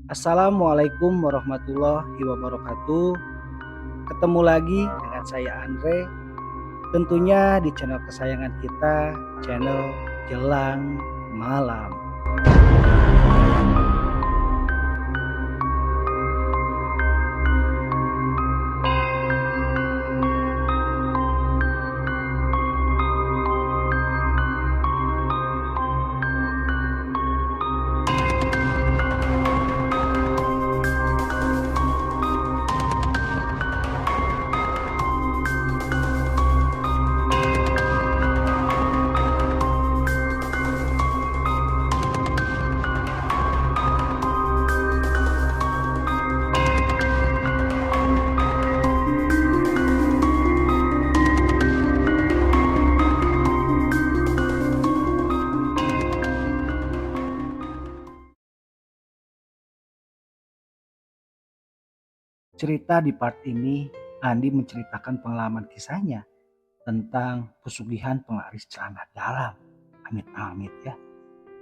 Assalamualaikum warahmatullahi wabarakatuh. Ketemu lagi dengan saya Andre, tentunya di channel kesayangan kita, channel Jelang Malam. Cerita di part ini, Andi menceritakan pengalaman kisahnya tentang pesugihan penglaris celana dalam. Amit-amit ya.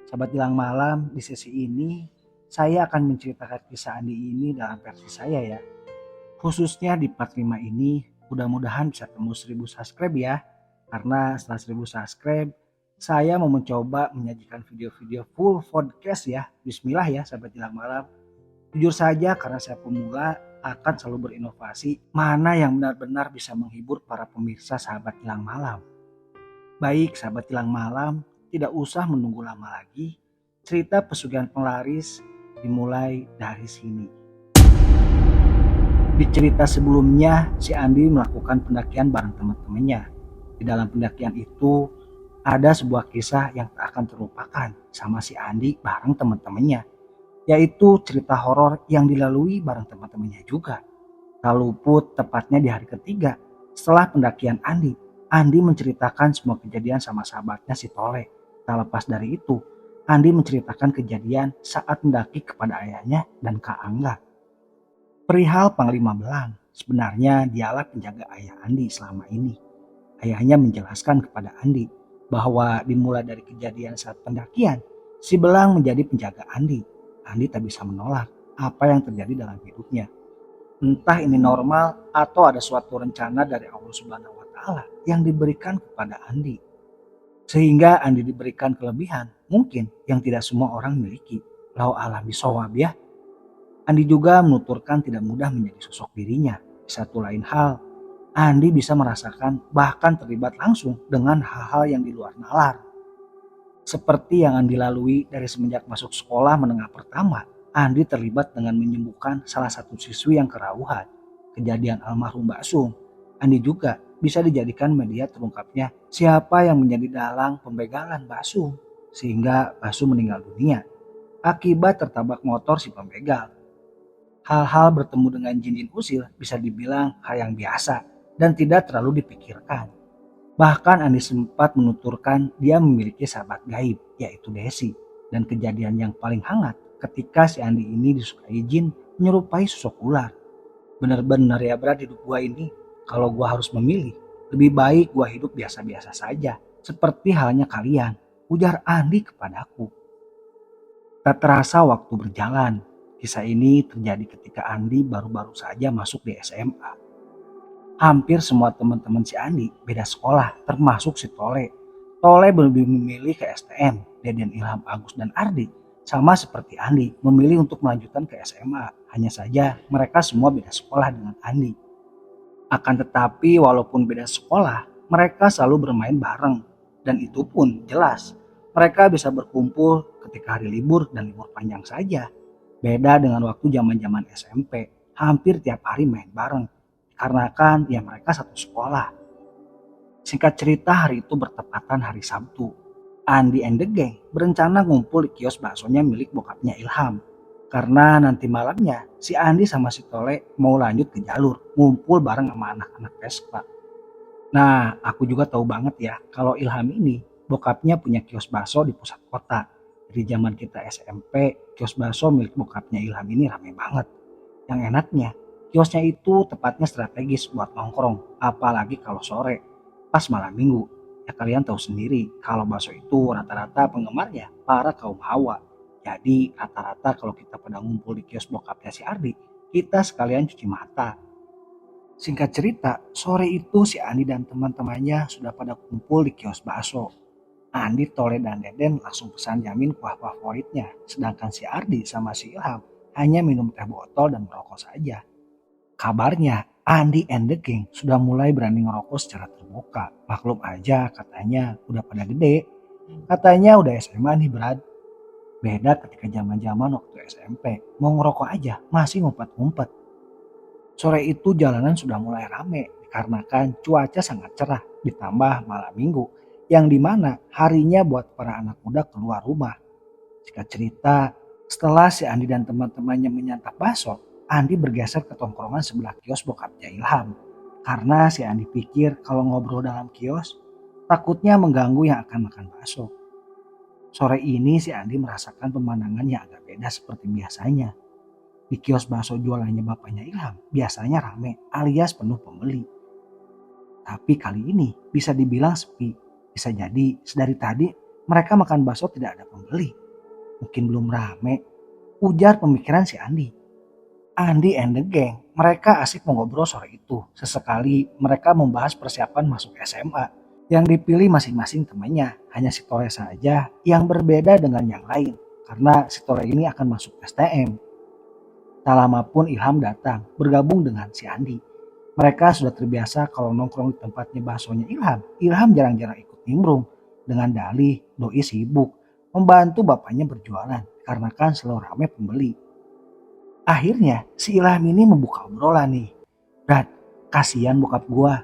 Sahabat Jelang Malam, di sesi ini saya akan menceritakan kisah Andi ini dalam versi saya ya. Khususnya di part 5 ini, mudah-mudahan bisa tembus 1000 subscribe ya. Karena setelah 1000 subscribe, saya mau mencoba menyajikan video-video full podcast ya. Bismillah ya sahabat Jelang Malam. Jujur saja karena saya pemula akan selalu berinovasi mana yang benar-benar bisa menghibur para pemirsa sahabat Jelang Malam. Baik sahabat Jelang Malam, tidak usah menunggu lama lagi. Cerita pesugihan penglaris dimulai dari sini. Di cerita sebelumnya, si Andi melakukan pendakian bareng teman-temannya. Di dalam pendakian itu, ada sebuah kisah yang tak akan terlupakan sama si Andi bareng teman-temannya. Yaitu cerita horor yang dilalui bareng teman-temannya juga. Tak luput tepatnya di hari ketiga, setelah pendakian Andi. Andi menceritakan semua kejadian sama sahabatnya si Tole. Tak lepas dari itu, Andi menceritakan kejadian saat mendaki kepada ayahnya dan Kak Angga. Perihal Panglima Belang, sebenarnya dialah penjaga ayah Andi selama ini. Ayahnya menjelaskan kepada Andi bahwa dimulai dari kejadian saat pendakian, si Belang menjadi penjaga Andi. Andi tak bisa menolak apa yang terjadi dalam hidupnya. Entah ini normal atau ada suatu rencana dari Allah Subhanahu wa Ta'ala yang diberikan kepada Andi. Sehingga Andi diberikan kelebihan mungkin yang tidak semua orang miliki. Lau alam bisawab ya. Andi juga menuturkan tidak mudah menjadi sosok dirinya. Di satu lain hal, Andi bisa merasakan bahkan terlibat langsung dengan hal-hal yang di luar nalar. Seperti yang Andi lalui dari semenjak masuk sekolah menengah pertama, Andi terlibat dengan menyembuhkan salah satu siswi yang kerauhan. Kejadian almarhum Mbak Sung, Andi juga bisa dijadikan media terungkapnya siapa yang menjadi dalang pembegalan Mbak Sung, sehingga Mbak Sung meninggal dunia akibat tertabak motor si pembegal. Hal-hal bertemu dengan jin-jin usil bisa dibilang hal yang biasa dan tidak terlalu dipikirkan. Bahkan Andi sempat menuturkan dia memiliki sahabat gaib yaitu Desi. Dan kejadian yang paling hangat ketika si Andi ini disukai jin menyerupai sosok ular. Benar-benar ya berat hidup gua ini. Kalau gua harus memilih, lebih baik gua hidup biasa-biasa saja. Seperti halnya kalian, ujar Andi kepadaku. Tak terasa waktu berjalan. Kisah ini terjadi ketika Andi baru-baru saja masuk di SMA. Hampir semua teman-teman si Andi beda sekolah, termasuk si Tole. Tole lebih memilih ke STM, Deden Ilham Agus dan Ardi. Sama seperti Andi, memilih untuk melanjutkan ke SMA. Hanya saja mereka semua beda sekolah dengan Andi. Akan tetapi walaupun beda sekolah, mereka selalu bermain bareng. Dan itu pun jelas, mereka bisa berkumpul ketika hari libur dan libur panjang saja. Beda dengan waktu zaman-zaman SMP, hampir tiap hari main bareng. Karena kan ya mereka satu sekolah. Singkat cerita hari itu bertepatan hari Sabtu. Andi and the gang berencana ngumpul di kios baksonya milik bokapnya Ilham. Karena nanti malamnya si Andi sama si Tole mau lanjut ke jalur. Ngumpul bareng sama anak-anak Vespa. Nah aku juga tahu banget ya kalau Ilham ini bokapnya punya kios bakso di pusat kota. Dari zaman kita SMP, kios bakso milik bokapnya Ilham ini rame banget. Yang enaknya, kiosnya itu tepatnya strategis buat nongkrong, apalagi kalau sore, pas malam minggu. Ya kalian tahu sendiri kalau bakso itu rata-rata penggemarnya para kaum hawa. Jadi rata-rata kalau kita pada ngumpul di kios bokapnya si Ardi, kita sekalian cuci mata. Singkat cerita, sore itu si Andi dan teman-temannya sudah pada kumpul di kios bakso. Andi, Tole, dan Deden langsung pesan jamin kuah favoritnya. Sedangkan si Ardi sama si Ilham hanya minum teh botol dan merokok saja. Kabarnya, Andi and the Gang sudah mulai berani ngerokok secara terbuka. Maklum aja katanya udah pada gede. Katanya udah SMA nih Brad. Beda ketika zaman-zaman waktu SMP. Mau ngerokok aja masih ngumpet-ngumpet. Sore itu jalanan sudah mulai rame dikarenakan cuaca sangat cerah ditambah malam minggu yang dimana harinya buat para anak muda keluar rumah. Singkat cerita, setelah si Andi dan teman-temannya menyantap bakso, Andi bergeser ke tongkrongan sebelah kios bokapnya Ilham. Karena si Andi pikir kalau ngobrol dalam kios, takutnya mengganggu yang akan makan bakso. Sore ini si Andi merasakan pemandangan yang agak beda seperti biasanya. Di kios bakso jualannya bapaknya Ilham, biasanya rame alias penuh pembeli. Tapi kali ini bisa dibilang sepi. Bisa jadi sedari tadi mereka makan bakso tidak ada pembeli. Mungkin belum rame, ujar pemikiran si Andi. Andi and the Gang, mereka asik mengobrol sore itu. Sesekali mereka membahas persiapan masuk SMA. Yang dipilih masing-masing temannya, hanya si Tore saja yang berbeda dengan yang lain. Karena si Tore ini akan masuk STM. Tak lama pun Ilham datang, bergabung dengan si Andi. Mereka sudah terbiasa kalau nongkrong di tempatnya baksonya Ilham. Ilham jarang-jarang ikut nimbrung dengan dalih doi sibuk membantu bapaknya berjualan karena kan selalu ramai pembeli. Akhirnya si Ilham ini membuka obrolan nih. Brad, kasihan bokap gua.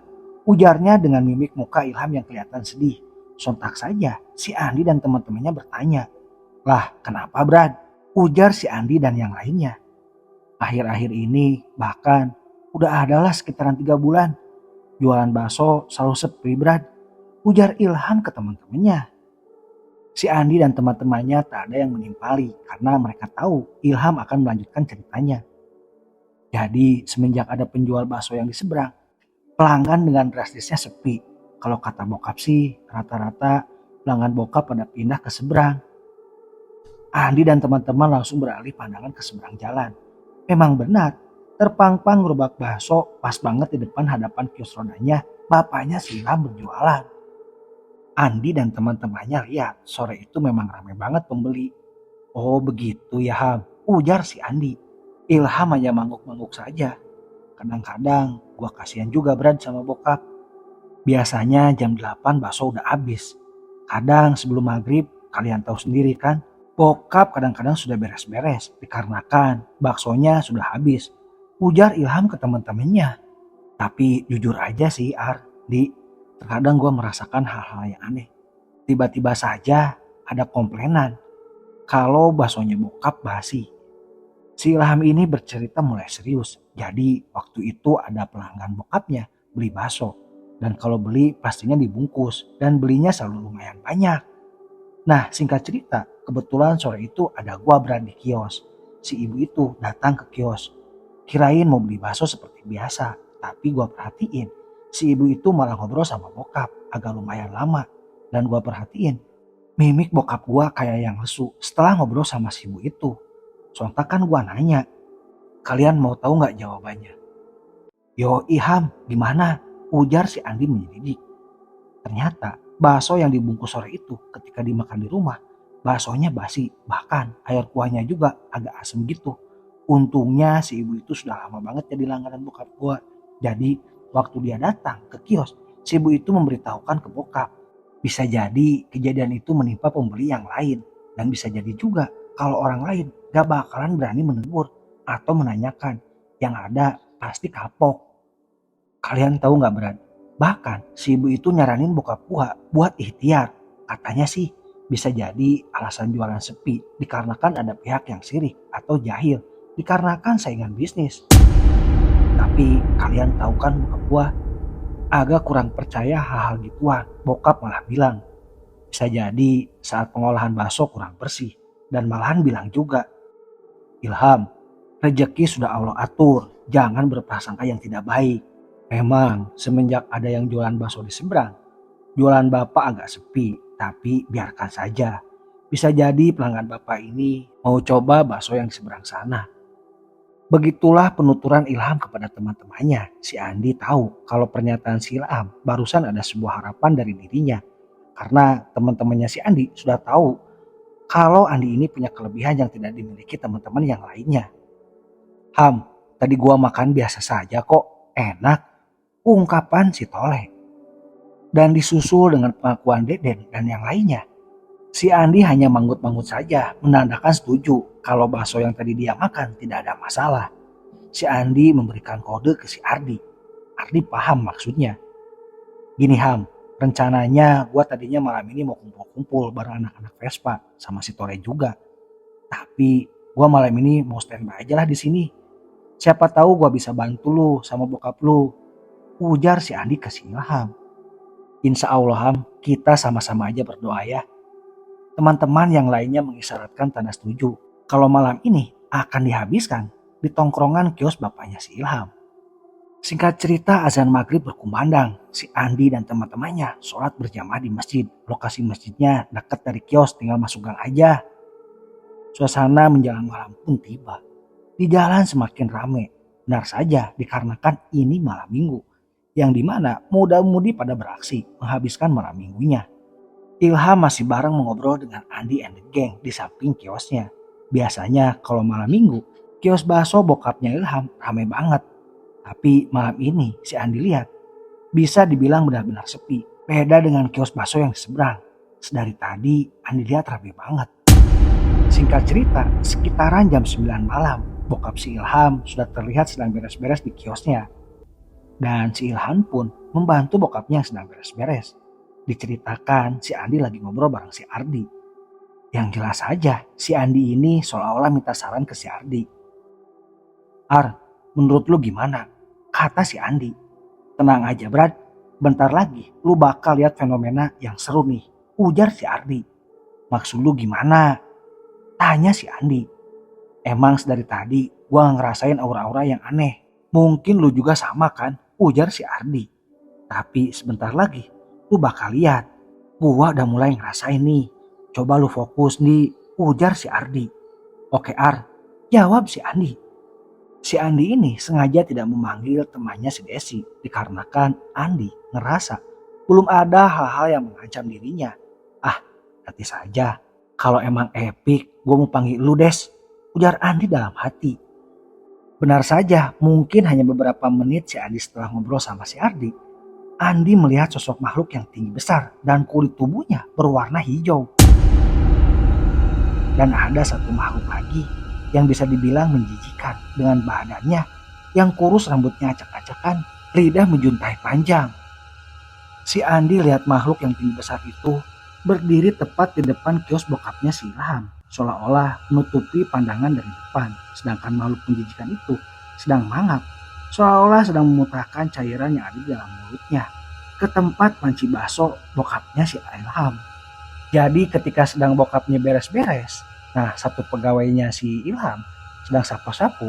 Ujarnya dengan mimik muka Ilham yang kelihatan sedih. Sontak saja si Andi dan teman-temannya bertanya. Lah kenapa Brad? Ujar si Andi dan yang lainnya. Akhir-akhir ini bahkan udah adalah sekitaran 3 bulan. Jualan bakso selalu sepi Brad. Ujar Ilham ke teman-temannya. Si Andi dan teman-temannya tak ada yang menimpali karena mereka tahu Ilham akan melanjutkan ceritanya. Jadi semenjak ada penjual bakso yang di seberang, pelanggan dengan drastisnya sepi. Kalau kata bokap sih rata-rata pelanggan bokap pada pindah ke seberang. Andi dan teman-teman langsung beralih pandangan ke seberang jalan. Memang benar, terpang-pang gerobak bakso pas banget di depan hadapan kios rodanya bapaknya si Ilham berjualan. Andi dan teman-temannya lihat sore itu memang ramai banget pembeli. Oh begitu ya Ham, ujar si Andi. Ilham hanya mangguk-mangguk saja. Kadang-kadang gua kasihan juga Brad sama bokap. Biasanya jam 8 bakso udah habis. Kadang sebelum maghrib, kalian tahu sendiri kan, bokap kadang-kadang sudah beres-beres dikarenakan baksonya sudah habis. Ujar Ilham ke teman-temannya. Tapi jujur aja sih Ardi, terkadang gue merasakan hal-hal yang aneh. Tiba-tiba saja ada komplainan kalau baksonya bokap basi. Si Ilham ini bercerita mulai serius. Jadi waktu itu ada pelanggan bokapnya beli bakso. Dan kalau beli pastinya dibungkus dan belinya selalu lumayan banyak. Nah singkat cerita, kebetulan sore itu ada gua berada di kios. Si ibu itu datang ke kios. Kirain mau beli bakso seperti biasa. Tapi gua perhatiin si ibu itu malah ngobrol sama bokap agak lumayan lama. Dan gua perhatiin mimik bokap gua kayak yang lesu setelah ngobrol sama si ibu itu. Sontak kan gua nanya, kalian mau tahu nggak jawabannya? Yo Iham, gimana? Ujar si Andi menyelidik. Ternyata bakso yang dibungkus sore itu ketika dimakan di rumah, baksonya basi. Bahkan air kuahnya juga agak asem gitu. Untungnya si ibu itu sudah lama banget jadi langganan bokap gua. Jadi waktu dia datang ke kios, si ibu itu memberitahukan ke bokap. Bisa jadi kejadian itu menimpa pembeli yang lain. Dan bisa jadi juga kalau orang lain gak bakalan berani menegur atau menanyakan. Yang ada pasti kapok. Kalian tahu gak Brad? Bahkan si ibu itu nyaranin bokap gua buat ikhtiar. Katanya sih bisa jadi alasan jualan sepi dikarenakan ada pihak yang sirik atau jahil dikarenakan saingan bisnis. Tapi kalian tahu kan bokap gua agak kurang percaya hal-hal gituan. Bokap malah bilang bisa jadi saat pengolahan bakso kurang bersih. Dan malahan bilang juga, Ilham, rejeki sudah Allah atur, jangan berprasangka yang tidak baik. Memang semenjak ada yang jualan bakso di seberang, jualan bapak agak sepi, tapi biarkan saja. Bisa jadi pelanggan Bapak ini mau coba bakso yang di seberang sana. Begitulah penuturan Ilham kepada teman-temannya. Si Andi tahu kalau pernyataan si Ilham barusan ada sebuah harapan dari dirinya. Karena teman-temannya si Andi sudah tahu kalau Andi ini punya kelebihan yang tidak dimiliki teman-teman yang lainnya. Ham, tadi gua makan biasa saja kok, enak, ungkapan si Tole. Dan disusul dengan pengakuan Deden dan yang lainnya. Si Andi hanya manggut-manggut saja, menandakan setuju kalau bakso yang tadi dia makan tidak ada masalah. Si Andi memberikan kode ke si Ardi. Ardi paham maksudnya. Gini Ham, rencananya gua tadinya malam ini mau kumpul-kumpul bareng anak-anak Vespa sama si Tore juga. Tapi gua malam ini mau standby aja lah di sini. Siapa tahu gua bisa bantu lu sama bokap lu. Ujar si Andi ke si Ilham. Insya Allah Ham, kita sama-sama aja berdoa ya. Teman-teman yang lainnya mengisyaratkan tanda setuju. Kalau malam ini akan dihabiskan di tongkrongan kios bapaknya si Ilham. Singkat cerita azan maghrib berkumandang. Si Andi dan teman-temannya sholat berjamaah di masjid. Lokasi masjidnya dekat dari kios, tinggal masuk gang aja. Suasana menjelang malam pun tiba. Di jalan semakin ramai. Benar saja dikarenakan ini malam minggu. Yang dimana muda-mudi pada beraksi menghabiskan malam minggunya. Ilham masih bareng mengobrol dengan Andi and the gang di samping kiosnya. Biasanya kalau malam minggu, kios bakso bokapnya Ilham ramai banget. Tapi malam ini si Andi lihat, bisa dibilang benar-benar sepi. Beda dengan kios bakso yang di seberang. Sedari tadi Andi lihat ramai banget. Singkat cerita, sekitaran jam 9 malam, bokap si Ilham sudah terlihat sedang beres-beres di kiosnya. Dan si Ilham pun membantu bokapnya yang sedang beres-beres. Diceritakan si Andi lagi ngobrol bareng si Ardi. Yang jelas saja si Andi ini seolah-olah minta saran ke si Ardi. Ar, menurut lu gimana? Kata si Andi. Tenang aja Brad, bentar lagi lu bakal lihat fenomena yang seru nih. Ujar si Ardi. Maksud lu gimana? Tanya si Andi. Emang sedari tadi gua ngerasain aura-aura yang aneh. Mungkin lu juga sama kan? Ujar si Ardi. Tapi sebentar lagi lu bakal lihat. Gua udah mulai ngerasain nih. Coba lu fokus nih. Ujar si Ardi. Oke Ar, jawab si Andi. Si Andi ini sengaja tidak memanggil temannya si Desi. Dikarenakan Andi ngerasa belum ada hal-hal yang mengancam dirinya. Ah, nanti saja. Kalau emang epic, gue mau panggil lu Des. Ujar Andi dalam hati. Benar saja, mungkin hanya beberapa menit si Andi setelah ngobrol sama si Ardi. Andi melihat sosok makhluk yang tinggi besar dan kulit tubuhnya berwarna hijau. Dan ada satu makhluk lagi yang bisa dibilang menjijikan dengan badannya yang kurus, rambutnya acak-acakan, lidah menjuntai panjang. Si Andi lihat makhluk yang tinggi besar itu berdiri tepat di depan kios bokapnya si Ilham. Seolah-olah menutupi pandangan dari depan. Sedangkan makhluk menjijikan itu sedang mangap. Seolah-olah sedang memuntahkan cairan yang ada di dalam mulutnya ke tempat panci bakso bokapnya si Ilham. Jadi ketika sedang bokapnya beres-beres, nah satu pegawainya si Ilham sedang sapu-sapu,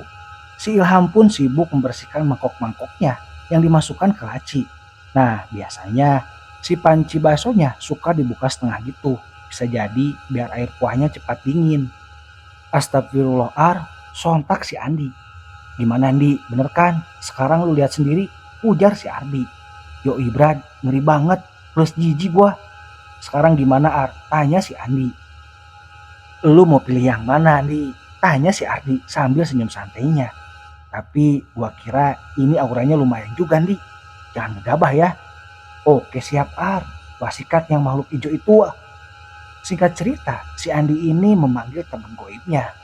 si Ilham pun sibuk membersihkan mangkok-mangkoknya yang dimasukkan ke laci. Nah biasanya si panci baksonya suka dibuka setengah gitu. Bisa jadi biar air kuahnya cepat dingin. Astagfirullah Ar, sontak si Andi. Gimana Andi, bener kan? Sekarang lu lihat sendiri, ujar si Ardi. Yo Ibrad, ngeri banget, plus jijik gua. Sekarang gimana Ar? Tanya si Andi. Lu mau pilih yang mana Andi? Tanya si Ardi sambil senyum santainya. Tapi gua kira ini auranya lumayan juga Andi. Jangan gegabah ya. Oke siap Ar, gua sikat yang makhluk hijau itu. Singkat cerita, si Andi ini memanggil teman goibnya.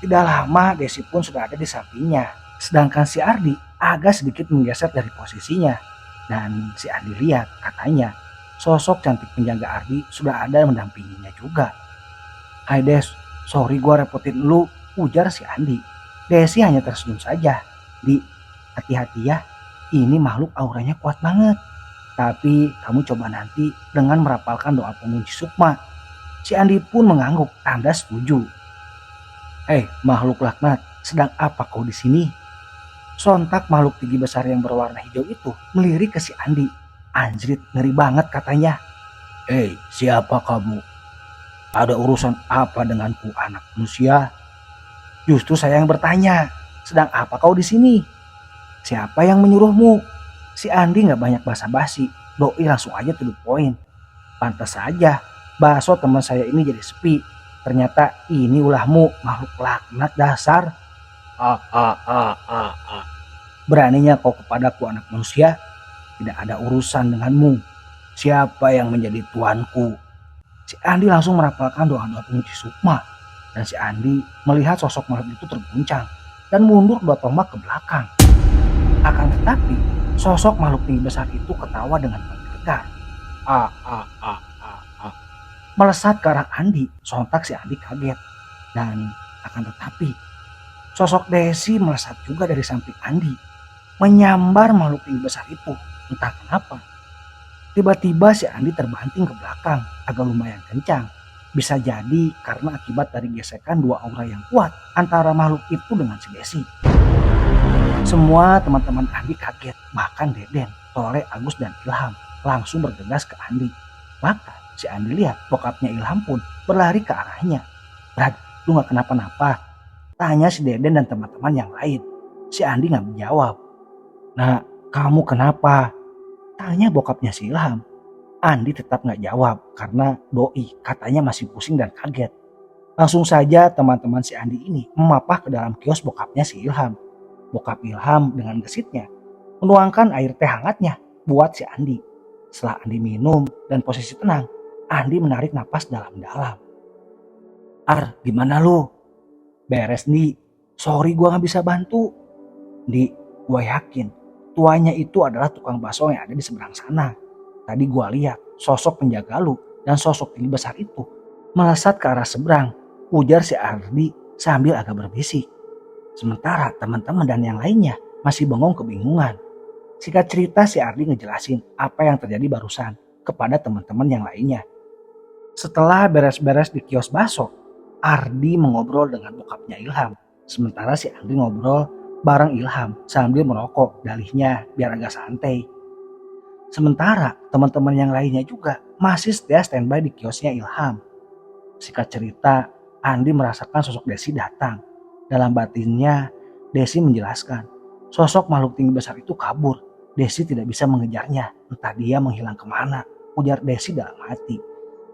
Tidak lama Desi pun sudah ada di sampingnya. Sedangkan si Ardi agak sedikit menggeser dari posisinya. Dan si Andi lihat katanya sosok cantik penjaga Ardi sudah ada mendampinginya juga. Hai Des, sorry gua repotin lu, ujar si Andi. Desi hanya tersenyum saja. Di, hati-hati ya, ini makhluk auranya kuat banget. Tapi kamu coba nanti dengan merapalkan doa pengunci sukma. Si Andi pun mengangguk tanda setuju. Makhluk laknat, sedang apa kau di sini? Sontak makhluk tinggi besar yang berwarna hijau itu melirik ke si Andi. Anjrit, ngeri banget katanya. Siapa kamu? Ada urusan apa denganku anak manusia? Justru saya yang bertanya. Sedang apa kau di sini? Siapa yang menyuruhmu? Si Andi nggak banyak basa-basi. Doi langsung aja to the point. Pantas saja bakso teman saya ini jadi sepi. Ternyata ini ulahmu makhluk laknat dasar. Ah, ah, ah, ah, ah. Beraninya kau kepadaku anak manusia? Tidak ada urusan denganmu. Siapa yang menjadi tuanku? Si Andi langsung merapalkan doa-doa penguci sukma. Dan si Andi melihat sosok makhluk itu terguncang dan mundur 2 tombak ke belakang. Akan tetapi, sosok makhluk tinggi besar itu ketawa dengan menggelegar. Ah, ah, ah, ah, ah. Melesat ke arah Andi, sontak si Andi kaget. Dan akan tetapi, sosok Desi melesat juga dari samping Andi, menyambar makhluk tinggi besar itu. Entah kenapa, tiba-tiba si Andi terbanting ke belakang, agak lumayan kencang. Bisa jadi karena akibat dari gesekan 2 aura yang kuat antara makhluk itu dengan si Desi. Semua teman-teman Andi kaget, bahkan Deden, Tole, Agus, dan Ilham langsung bergegas ke Andi. Bahkan si Andi lihat bokapnya Ilham pun berlari ke arahnya. Brad, lu gak kenapa-napa? Tanya si Deden dan teman-teman yang lain. Si Andi gak menjawab. Nah, kamu kenapa? Tanya bokapnya si Ilham. Andi tetap gak jawab karena doi katanya masih pusing dan kaget. Langsung saja teman-teman si Andi ini memapah ke dalam kios bokapnya si Ilham. Bokap Ilham dengan gesitnya menuangkan air teh hangatnya buat si Andi. Setelah Andi minum dan posisi tenang, Andi menarik napas dalam-dalam. Ar, gimana lu? Beres, Di. Sorry gua gak bisa bantu. Di, gua yakin tuanya itu adalah tukang bakso yang ada di seberang sana. Tadi gua lihat sosok penjaga lu dan sosok tinggi besar itu melesat ke arah seberang, ujar si Ardi sambil agak berbisik. Sementara teman-teman dan yang lainnya masih bengong kebingungan. Singkat cerita si Ardi ngejelasin apa yang terjadi barusan kepada teman-teman yang lainnya. Setelah beres-beres di kios bakso, Ardi mengobrol dengan bokapnya Ilham. Sementara si Ardi ngobrol bareng Ilham sambil merokok dalihnya biar agak santai. Sementara teman-teman yang lainnya juga masih setia standby di kiosnya Ilham. Singkat cerita, Andi merasakan sosok Desi datang. Dalam batinnya, Desi menjelaskan, sosok makhluk tinggi besar itu kabur. Desi tidak bisa mengejarnya, entah dia menghilang kemana, ujar Desi dalam hati.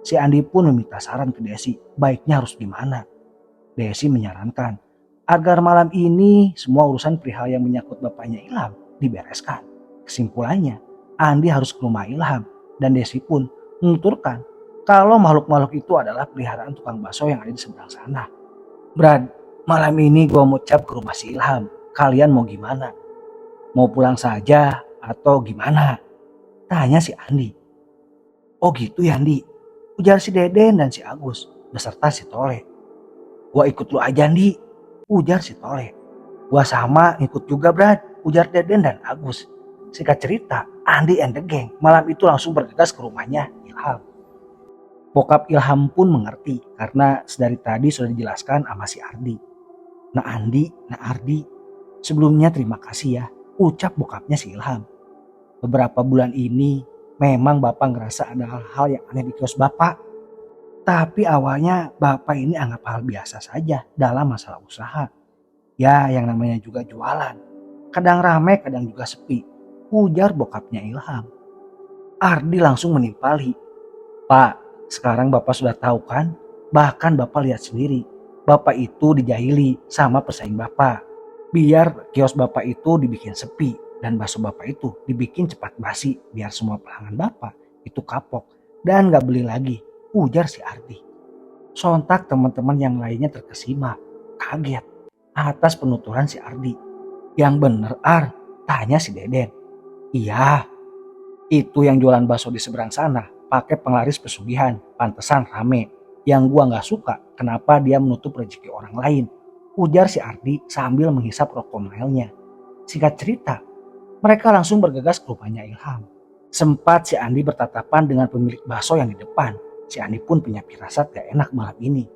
Si Andi pun meminta saran ke Desi, baiknya harus gimana. Desi menyarankan, agar malam ini semua urusan perihal yang menyangkut bapaknya Ilham dibereskan. Kesimpulannya, Andi harus ke rumah Ilham, dan Desi pun menuturkan kalau makhluk-makhluk itu adalah peliharaan tukang bakso yang ada di seberang sana. Brad, malam ini gue mau cap ke rumah si Ilham. Kalian mau gimana? Mau pulang saja atau gimana? Tanya si Andi. Oh gitu ya Andi, ujar si Deden dan si Agus beserta si Tole. Gua ikut lu aja Andi, ujar si Tole. Gua sama ikut juga Brad, ujar Deden dan Agus. Singkat cerita, Andi and the gang malam itu langsung bergegas ke rumahnya Ilham. Bokap Ilham pun mengerti karena sedari tadi sudah dijelaskan sama si Ardi. Nah Andi, nah Ardi, sebelumnya terima kasih ya, ucap bokapnya si Ilham. Beberapa bulan ini memang bapak ngerasa ada hal-hal yang aneh di kios bapak. Tapi awalnya bapak ini anggap hal biasa saja dalam masalah usaha. Ya yang namanya juga jualan. Kadang ramai kadang juga sepi, ujar bokapnya Ilham. Ardi langsung menimpali. Pak, sekarang bapak sudah tahu kan? Bahkan bapak lihat sendiri. Bapak itu dijahili sama pesaing bapak. Biar kios bapak itu dibikin sepi dan bakso bapak itu dibikin cepat basi biar semua pelanggan bapak itu kapok dan gak beli lagi, ujar si Ardi. Sontak teman-teman yang lainnya terkesima, kaget atas penuturan si Ardi. Yang bener Ar, tanya si Deden. Iya, itu yang jualan bakso di seberang sana pakai penglaris pesugihan, pantesan rame. Yang gua gak suka kenapa dia menutup rezeki orang lain, ujar si Ardi sambil menghisap rokok mailnya. Singkat cerita, mereka langsung bergegas ke rumahnya Ilham. Sempat si Andi bertatapan dengan pemilik bakso yang di depan. Si Andi pun punya firasat gak enak malam ini.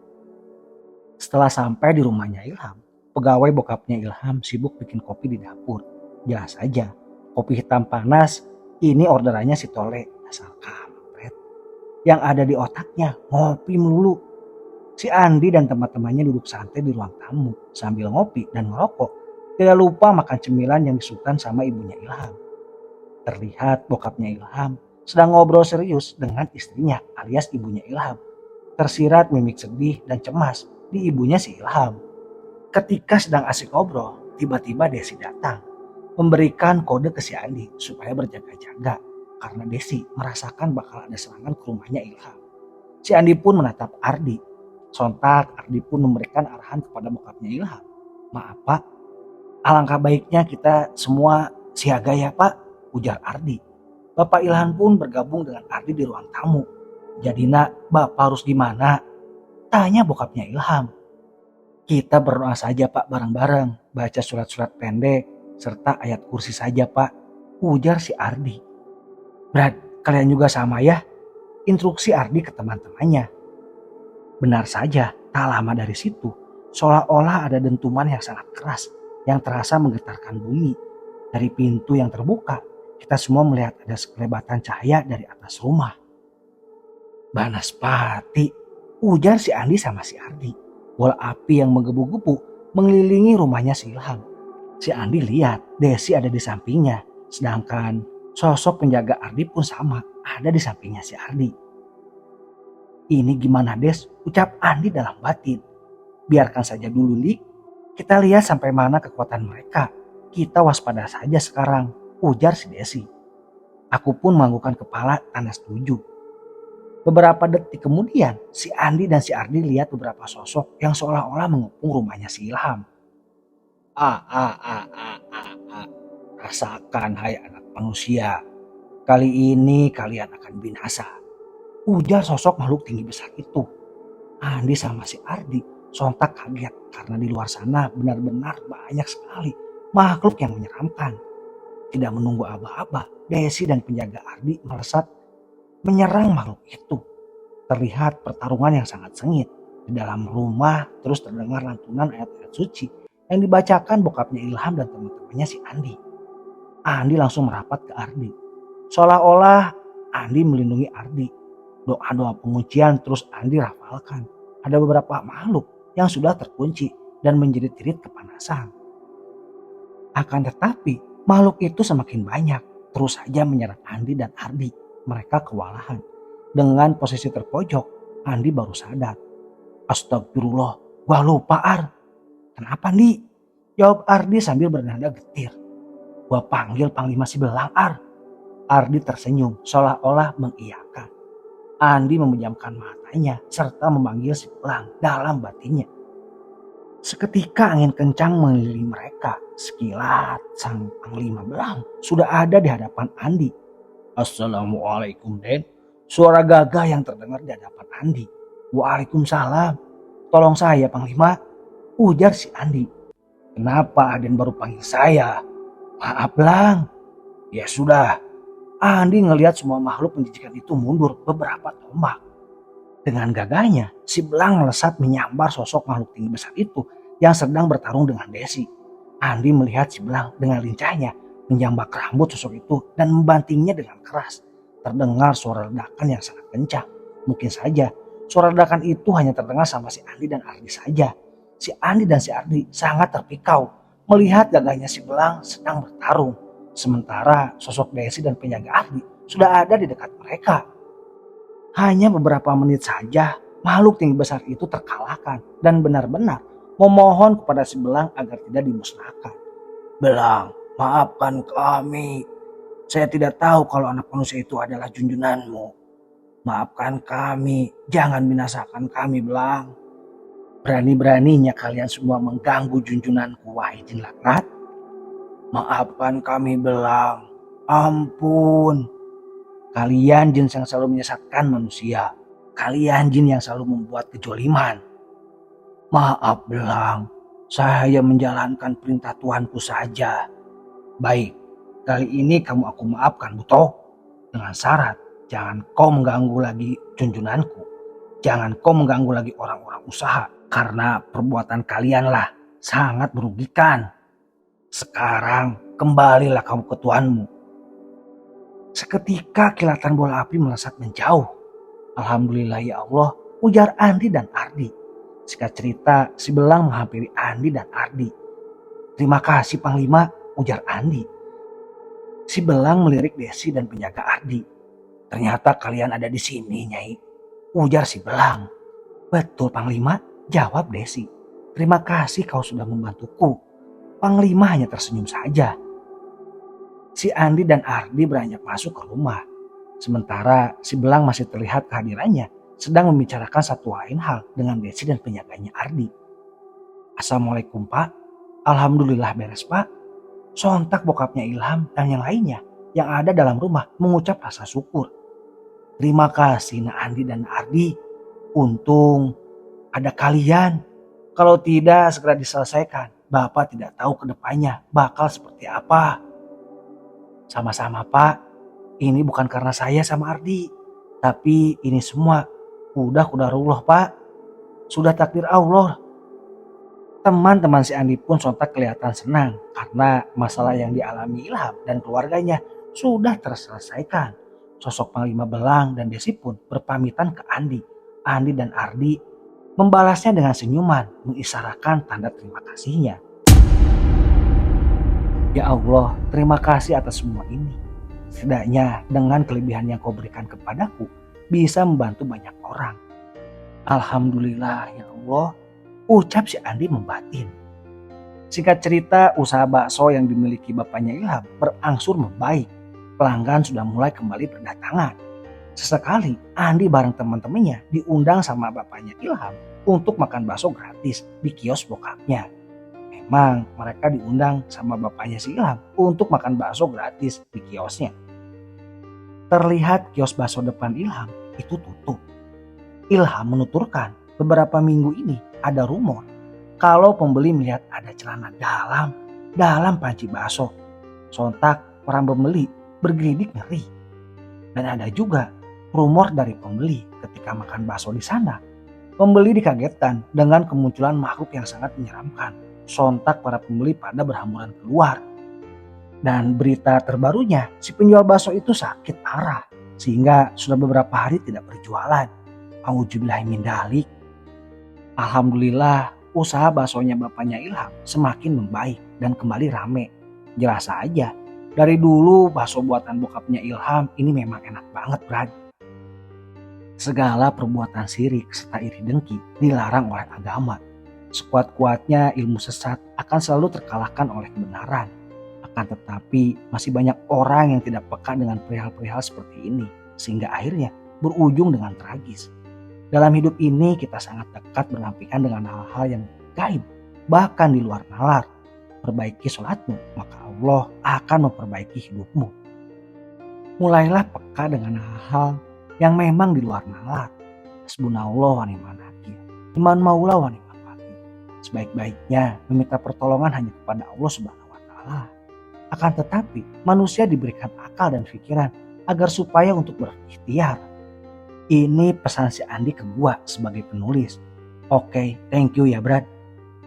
Setelah sampai di rumahnya Ilham, pegawai bokapnya Ilham sibuk bikin kopi di dapur. Jelas aja, kopi hitam panas ini orderannya si Tole, asal kampret. Yang ada di otaknya ngopi melulu. Si Andi dan teman-temannya duduk santai di ruang tamu sambil ngopi dan ngerokok. Tidak lupa makan cemilan yang disukai sama ibunya Ilham. Terlihat bokapnya Ilham sedang ngobrol serius dengan istrinya alias ibunya Ilham. Tersirat mimik sedih dan cemas di ibunya si Ilham. Ketika sedang asik ngobrol, tiba-tiba Desi datang. Memberikan kode ke si Andi supaya berjaga-jaga karena Desi merasakan bakal ada serangan ke rumahnya Ilham. Si Andi pun menatap Ardi. Sontak Ardi pun memberikan arahan kepada bokapnya Ilham. Maaf Pak, alangkah baiknya kita semua siaga ya Pak, ujar Ardi. Bapak Ilham pun bergabung dengan Ardi di ruang tamu. Jadi nak, Bapak harus gimana? Tanya bokapnya Ilham. Kita berdoa saja Pak bareng-bareng, baca surat-surat pendek, serta ayat kursi saja Pak, ujar si Ardi. Brad, kalian juga sama ya? Instruksi Ardi ke teman-temannya. Benar saja, tak lama dari situ, seolah-olah ada dentuman yang sangat keras yang terasa menggetarkan bumi. Dari pintu yang terbuka, kita semua melihat ada sekelebatan cahaya dari atas rumah. Banaspati, ujar si Andi sama si Ardi. Bola api yang menggebu-gebu mengelilingi rumahnya si Ilham. Si Andi lihat Desi ada di sampingnya, sedangkan sosok penjaga Ardi pun sama, ada di sampingnya si Ardi. Ini gimana Des? Ucap Andi dalam batin. Biarkan saja dulu Lik. Kita lihat sampai mana kekuatan mereka. Kita waspada saja sekarang, ujar si Desi. Aku pun menganggukkan kepala tanda setuju. Beberapa detik kemudian, si Andi dan si Ardi lihat beberapa sosok yang seolah-olah mengepung rumahnya si Ilham. Rasakan hai anak manusia. Kali ini kalian akan binasa, ujar sosok makhluk tinggi besar itu. Andi sama si Ardi sontak kaget karena di luar sana benar-benar banyak sekali makhluk yang menyeramkan. Tidak menunggu aba-aba, Desi dan penjaga Ardi melesat menyerang makhluk itu. Terlihat pertarungan yang sangat sengit. Di dalam rumah terus terdengar lantunan ayat-ayat suci yang dibacakan bokapnya Ilham dan teman-temannya si Andi. Andi langsung merapat ke Ardi. Seolah-olah Andi melindungi Ardi. Doa-doa penguncian terus Andi rafalkan. Ada beberapa makhluk yang sudah terkunci dan menjerit-jerit kepanasan. Akan tetapi makhluk itu semakin banyak, terus saja menyerang Andi dan Ardi. Mereka kewalahan. Dengan posisi terpojok, Andi baru sadar. Astagfirullah, gua lupa Ar. Kenapa Andi? Jawab Ardi sambil bernada getir. Gua panggil Panglima si Belang Ar. Ardi tersenyum seolah-olah mengiyakan. Andi memejamkan matanya serta memanggil si Belang dalam batinnya. Seketika angin kencang mengelilingi mereka. Sekilat sang Panglima Belang sudah ada di hadapan Andi. Assalamualaikum Den. Suara gagah yang terdengar di hadapan Andi. Waalaikumsalam. Tolong saya Panglima, ujar si Andi. Kenapa Aden baru panggil saya? Maaf Belang. Ya sudah. Andi ngelihat semua makhluk menjijikan itu mundur beberapa tombak. Dengan gagahnya, si Belang melesat menyambar sosok makhluk tinggi besar itu yang sedang bertarung dengan Desi. Andi melihat si Belang dengan lincahnya menjambak rambut sosok itu dan membantingnya dengan keras. Terdengar suara ledakan yang sangat kencang. Mungkin saja suara ledakan itu hanya terdengar sama si Andi dan Ardi saja. Si Andi dan si Ardi sangat terpikau melihat gagahnya si Belang sedang bertarung. Sementara sosok Desi dan penjaga Ardi sudah ada di dekat mereka. Hanya beberapa menit saja makhluk tinggi besar itu terkalahkan dan benar-benar memohon kepada si Belang agar tidak dimusnahkan. Belang, maafkan kami. Saya tidak tahu kalau anak manusia itu adalah junjunanmu. Maafkan kami, jangan binasakan kami Belang. Berani-beraninya kalian semua mengganggu junjunanku wahai jin laknat. Maafkan kami Belang, ampun. Kalian jin yang selalu menyesatkan manusia. Kalian jin yang selalu membuat kejoliman. Maaf Belang, saya menjalankan perintah Tuanku saja. Baik, kali ini kamu aku maafkan Buto. Dengan syarat, jangan kau mengganggu lagi junjunanku. Jangan kau mengganggu lagi orang-orang usaha. Karena perbuatan kalianlah sangat merugikan. Sekarang kembalilah kamu ke tuanmu. Seketika kilatan bola api melesat menjauh. Alhamdulillah ya Allah, ujar Andi dan Ardi. Singkat cerita, si Belang menghampiri Andi dan Ardi. "Terima kasih Panglima," ujar Andi. Si Belang melirik Desi dan penjaga Ardi. "Ternyata kalian ada di sini, Nyai," ujar si Belang. "Betul Panglima," jawab Desi. "Terima kasih kau sudah membantuku." Panglima hanya tersenyum saja. Si Andi dan Ardi beranjak masuk ke rumah. Sementara si Belang masih terlihat kehadirannya sedang membicarakan satu lain hal dengan Desi dan penjaganya Ardi. "Assalamualaikum Pak." "Alhamdulillah beres Pak." Sontak bokapnya Ilham dan yang lainnya yang ada dalam rumah mengucap rasa syukur. "Terima kasih Nak Andi dan Ardi. Untung ada kalian. Kalau tidak segera diselesaikan, Bapak tidak tahu ke depannya bakal seperti apa." "Sama-sama Pak. Ini bukan karena saya sama Ardi. Tapi ini semua udah qadarullah Pak. Sudah takdir Allah." Teman-teman si Andi pun sontak kelihatan senang karena masalah yang dialami Ilham dan keluarganya sudah terselesaikan. Sosok Panglima Belang dan Desi pun berpamitan ke Andi. Andi dan Ardi membalasnya dengan senyuman, mengisyaratkan tanda terima kasihnya. "Ya Allah, terima kasih atas semua ini. Setidaknya dengan kelebihan yang kau berikan kepadaku, bisa membantu banyak orang. Alhamdulillah ya Allah," ucap si Andi membatin. Singkat cerita, usaha bakso yang dimiliki bapaknya Ilham berangsur membaik. Pelanggan sudah mulai kembali berdatangan. Sesekali Andi bareng teman-temannya diundang sama bapaknya Ilham untuk makan bakso gratis di kios bokapnya. Memang mereka diundang sama bapaknya si Ilham untuk makan bakso gratis di kiosnya. Terlihat kios bakso depan Ilham itu tutup. Ilham menuturkan beberapa minggu ini ada rumor kalau pembeli melihat ada celana dalam panci bakso. Sontak orang pembeli bergeridik ngeri. Dan ada juga rumor dari pembeli ketika makan bakso di sana. Pembeli dikagetkan dengan kemunculan makhluk yang sangat menyeramkan. Sontak para pembeli pada berhamburan keluar. Dan berita terbarunya, si penjual bakso itu sakit parah sehingga sudah beberapa hari tidak berjualan. Auzubillahi min dzalik. Alhamdulillah usaha baksonya bapaknya Ilham semakin membaik dan kembali rame. Jelas saja, dari dulu bakso buatan bokapnya Ilham ini memang enak banget Brad. Segala perbuatan sirik serta iri dengki dilarang oleh agama. Sekuat-kuatnya ilmu sesat akan selalu terkalahkan oleh kebenaran. Akan tetapi masih banyak orang yang tidak peka dengan perihal-perihal seperti ini, sehingga akhirnya berujung dengan tragis. Dalam hidup ini kita sangat dekat berdampingan dengan hal-hal yang gaib, bahkan di luar nalar. Perbaiki sholatmu, maka Allah akan memperbaiki hidupmu. Mulailah peka dengan hal-hal yang memang di luar nalar. Hasbunallah wa ni'mal wakil. Iman maula wa ni'mal wakil. Sebaik-baiknya meminta pertolongan hanya kepada Allah Subhanahu wa taala. Akan tetapi manusia diberikan akal dan pikiran agar supaya untuk berikhtiar. Ini pesan si Andi ke gua sebagai penulis. Oke, thank you ya Brad.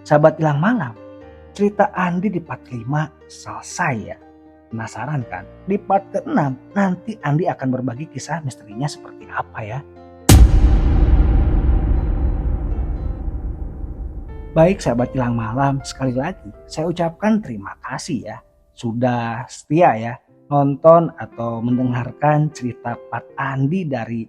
Sahabat Hilang Malam, cerita Andi di part kelima selesai ya. Penasaran kan? Di part ke-6 nanti Andi akan berbagi kisah misterinya seperti apa ya. Baik sahabat Hilang Malam, sekali lagi saya ucapkan terima kasih ya. Sudah setia ya nonton atau mendengarkan cerita part Andi dari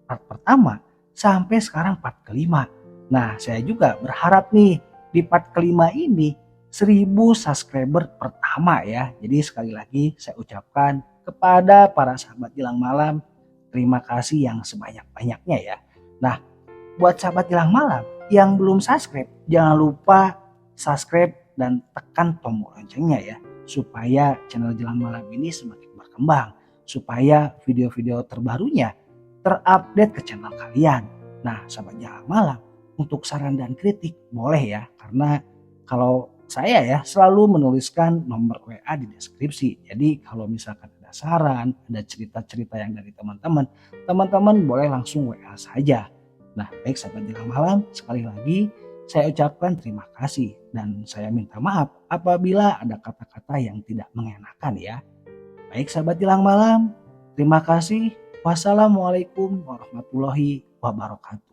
part pertama sampai sekarang part kelima. Nah saya juga berharap nih di part kelima ini 1000 subscriber pertama ya. Jadi sekali lagi saya ucapkan kepada para sahabat Hilang Malam terima kasih yang sebanyak-banyaknya ya. Nah buat sahabat Hilang Malam yang belum subscribe jangan lupa subscribe dan tekan tombol loncengnya ya. Supaya channel Hilang Malam ini semakin berkembang. Supaya video-video terbarunya terupdate ke channel kalian. Nah sahabat Hilang Malam, untuk saran dan kritik boleh ya. Karena kalau saya ya selalu menuliskan nomor WA di deskripsi. Jadi kalau misalkan ada saran, ada cerita-cerita yang dari teman-teman boleh langsung WA saja. Nah baik sahabat Hilang Malam, sekali lagi saya ucapkan terima kasih. Dan saya minta maaf apabila ada kata-kata yang tidak mengenakan ya. Baik sahabat Hilang Malam, terima kasih. Wassalamualaikum warahmatullahi wabarakatuh.